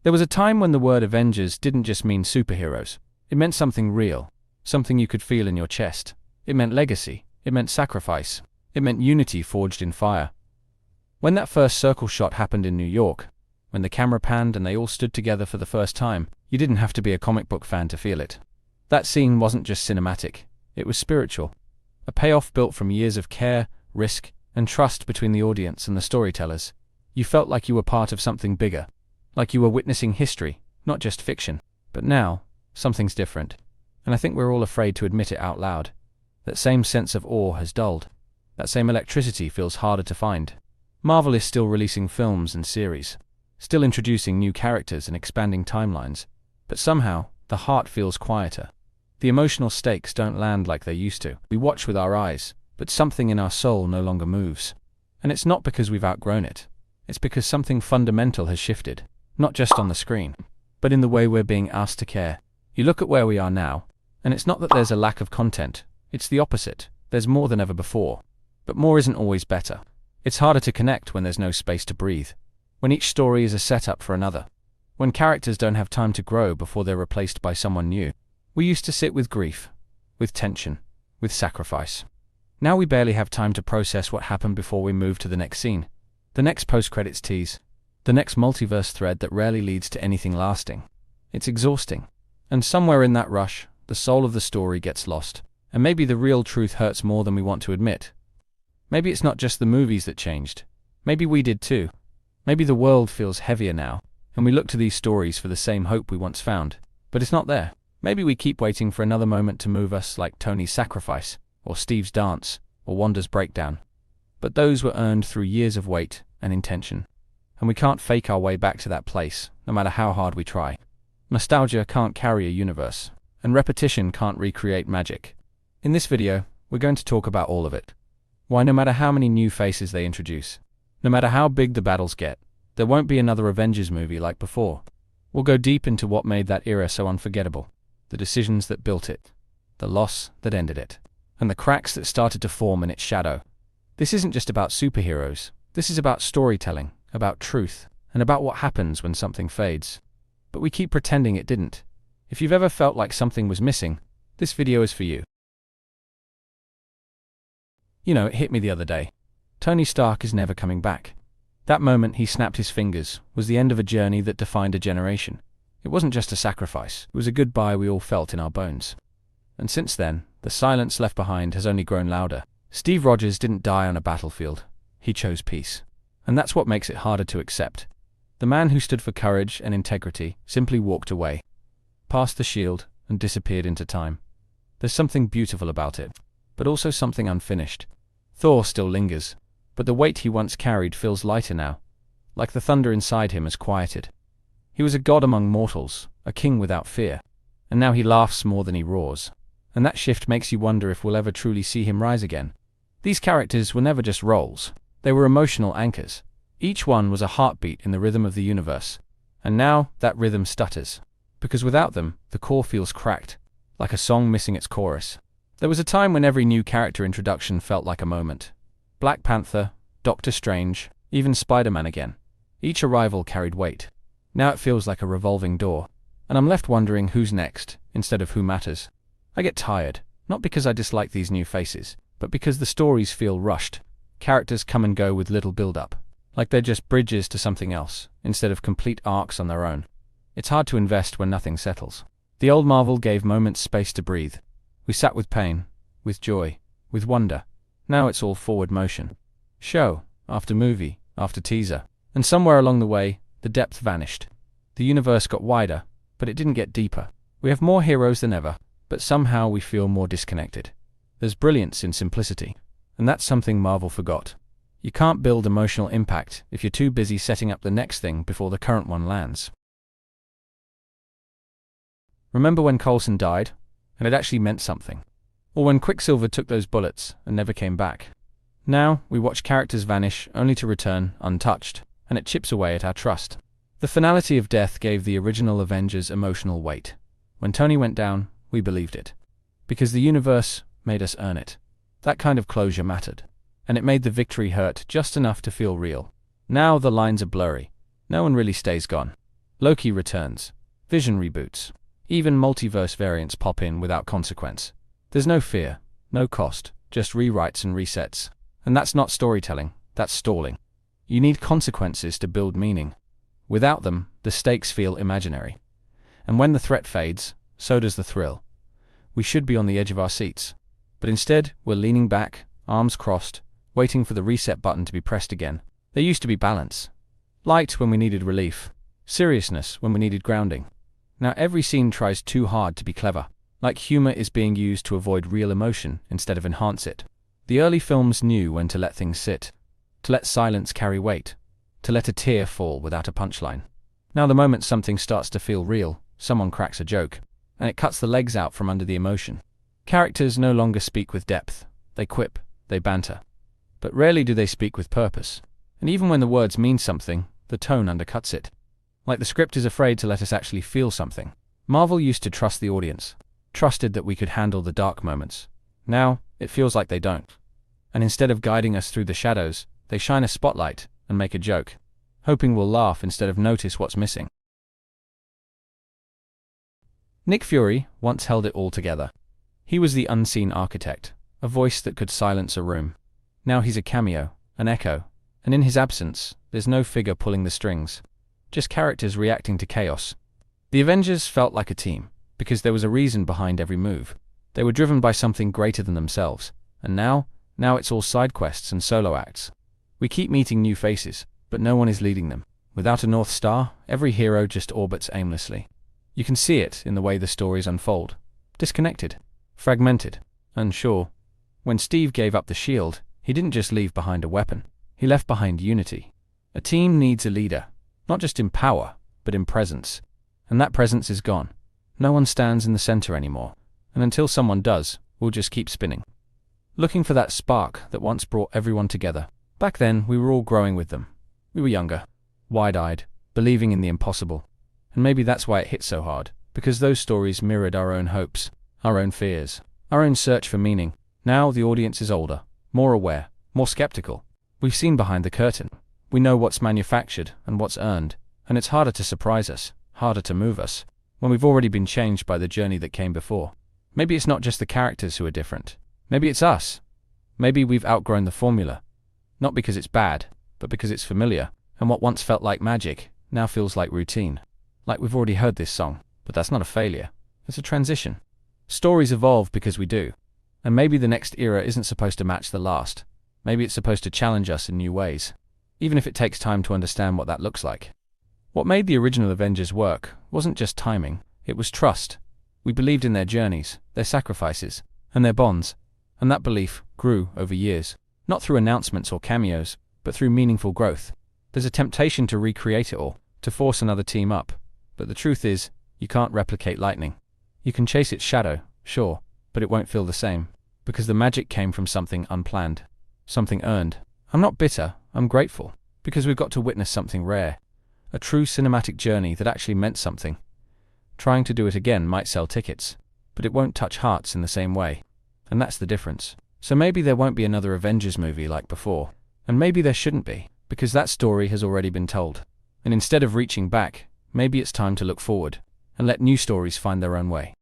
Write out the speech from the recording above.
There was a time when the word Avengers didn't just mean superheroes. It meant something real, something you could feel in your chest. It meant legacy. It meant sacrifice. It meant unity forged in fire. When that first circle shot happened in New York, when the camera panned and they all stood together for the first time, you didn't have to be a comic book fan to feel it. That scene wasn't just cinematic, it was spiritual. A payoff built from years of care, risk, and trust between the audience and the storytellers. You felt like you were part of something bigger, like you were witnessing history, not just fiction. But now, something's different. And I think we're all afraid to admit it out loud. That same sense of awe has dulled. That same electricity feels harder to find. Marvel is still releasing films and series, still introducing new characters and expanding timelines. But somehow, the heart feels quieter. The emotional stakes don't land like they used to. We watch with our eyes, but something in our soul no longer moves. And it's not because we've outgrown it. It's because something fundamental has shifted. Not just on the screen, but in the way we're being asked to care. You look at where we are now, and it's not that there's a lack of content. It's the opposite. There's more than ever before. But more isn't always better. It's harder to connect when there's no space to breathe. When each story is a setup for another. When characters don't have time to grow before they're replaced by someone new. We used to sit with grief, with tension, with sacrifice. Now we barely have time to process what happened before we move to the next scene. The next post-credits tease. The next multiverse thread that rarely leads to anything lasting. It's exhausting. And somewhere in that rush, the soul of the story gets lost. And maybe the real truth hurts more than we want to admit. Maybe it's not just the movies that changed. Maybe we did too. Maybe the world feels heavier now, and we look to these stories for the same hope we once found. But it's not there. Maybe we keep waiting for another moment to move us, like Tony's sacrifice, or Steve's dance, or Wanda's breakdown. But those were earned through years of wait and intention. And we can't fake our way back to that place, no matter how hard we try. Nostalgia can't carry a universe, and repetition can't recreate magic. In this video, we're going to talk about all of it. Why no matter how many new faces they introduce, no matter how big the battles get, there won't be another Avengers movie like before. We'll go deep into what made that era so unforgettable, the decisions that built it, the loss that ended it, and the cracks that started to form in its shadow. This isn't just about superheroes. This is about storytelling, about truth, and about what happens when something fades. But we keep pretending it didn't. If you've ever felt like something was missing, this video is for you. You know, it hit me the other day. Tony Stark is never coming back. That moment he snapped his fingers was the end of a journey that defined a generation. It wasn't just a sacrifice, it was a goodbye we all felt in our bones. And since then, the silence left behind has only grown louder. Steve Rogers didn't die on a battlefield. He chose peace. And that's what makes it harder to accept. The man who stood for courage and integrity simply walked away, passed the shield, and disappeared into time. There's something beautiful about it, but also something unfinished. Thor still lingers, but the weight he once carried feels lighter now, like the thunder inside him has quieted. He was a god among mortals, a king without fear, and now he laughs more than he roars. And that shift makes you wonder if we'll ever truly see him rise again. These characters were never just roles. They were emotional anchors. Each one was a heartbeat in the rhythm of the universe. And now, that rhythm stutters. Because without them, the core feels cracked, like a song missing its chorus. There was a time when every new character introduction felt like a moment. Black Panther, Doctor Strange, even Spider-Man again. Each arrival carried weight. Now it feels like a revolving door. And I'm left wondering who's next, instead of who matters. I get tired, not because I dislike these new faces, but because the stories feel rushed. Characters come and go with little build-up, like they're just bridges to something else, instead of complete arcs on their own. It's hard to invest when nothing settles. The old Marvel gave moments space to breathe. We sat with pain, with joy, with wonder. Now it's all forward motion. Show, after movie, after teaser. And somewhere along the way, the depth vanished. The universe got wider, but it didn't get deeper. We have more heroes than ever, but somehow we feel more disconnected. There's brilliance in simplicity, and that's something Marvel forgot. You can't build emotional impact if you're too busy setting up the next thing before the current one lands. Remember when Coulson died, and it actually meant something? Or when Quicksilver took those bullets and never came back? Now, we watch characters vanish only to return untouched, and it chips away at our trust. The finality of death gave the original Avengers emotional weight. When Tony went down, we believed it. Because the universe made us earn it. That kind of closure mattered. And it made the victory hurt just enough to feel real. Now the lines are blurry. No one really stays gone. Loki returns. Vision reboots. Even multiverse variants pop in without consequence. There's no fear, no cost, just rewrites and resets. And that's not storytelling, that's stalling. You need consequences to build meaning. Without them, the stakes feel imaginary. And when the threat fades, so does the thrill. We should be on the edge of our seats. But instead, we're leaning back, arms crossed, waiting for the reset button to be pressed again. There used to be balance. Light when we needed relief. Seriousness when we needed grounding. Now every scene tries too hard to be clever. Like humor is being used to avoid real emotion instead of enhance it. The early films knew when to let things sit. To let silence carry weight. To let a tear fall without a punchline. Now the moment something starts to feel real, someone cracks a joke. And it cuts the legs out from under the emotion. Characters no longer speak with depth. They quip, they banter. But rarely do they speak with purpose. And even when the words mean something, the tone undercuts it. Like the script is afraid to let us actually feel something. Marvel used to trust the audience. Trusted that we could handle the dark moments. Now, it feels like they don't. And instead of guiding us through the shadows, they shine a spotlight and make a joke. Hoping we'll laugh instead of notice what's missing. Nick Fury once held it all together. He was the unseen architect, a voice that could silence a room. Now he's a cameo, an echo, and in his absence, there's no figure pulling the strings. Just characters reacting to chaos. The Avengers felt like a team, because there was a reason behind every move. They were driven by something greater than themselves. And now it's all side quests and solo acts. We keep meeting new faces, but no one is leading them. Without a North Star, every hero just orbits aimlessly. You can see it in the way the stories unfold. Disconnected, fragmented, unsure. When Steve gave up the shield, he didn't just leave behind a weapon. He left behind unity. A team needs a leader, not just in power, but in presence. And that presence is gone. No one stands in the center anymore. And until someone does, we'll just keep spinning. Looking for that spark that once brought everyone together. Back then, we were all growing with them. We were younger, wide-eyed, believing in the impossible. And maybe that's why it hit so hard, because those stories mirrored our own hopes, our own fears, our own search for meaning. Now the audience is older, more aware, more skeptical. We've seen behind the curtain. We know what's manufactured and what's earned, and it's harder to surprise us, harder to move us, when we've already been changed by the journey that came before. Maybe it's not just the characters who are different. Maybe it's us. Maybe we've outgrown the formula. Not because it's bad, but because it's familiar, and what once felt like magic now feels like routine. Like we've already heard this song, but that's not a failure. It's a transition. Stories evolve because we do. And maybe the next era isn't supposed to match the last. Maybe it's supposed to challenge us in new ways. Even if it takes time to understand what that looks like. What made the original Avengers work wasn't just timing, it was trust. We believed in their journeys, their sacrifices, and their bonds. And that belief grew over years. Not through announcements or cameos, but through meaningful growth. There's a temptation to recreate it all, to force another team up. But the truth is, you can't replicate lightning. You can chase its shadow, sure, but it won't feel the same. Because the magic came from something unplanned. Something earned. I'm not bitter, I'm grateful. Because we've got to witness something rare. A true cinematic journey that actually meant something. Trying to do it again might sell tickets, but it won't touch hearts in the same way. And that's the difference. So maybe there won't be another Avengers movie like before. And maybe there shouldn't be, because that story has already been told. And instead of reaching back, maybe it's time to look forward, and let new stories find their own way.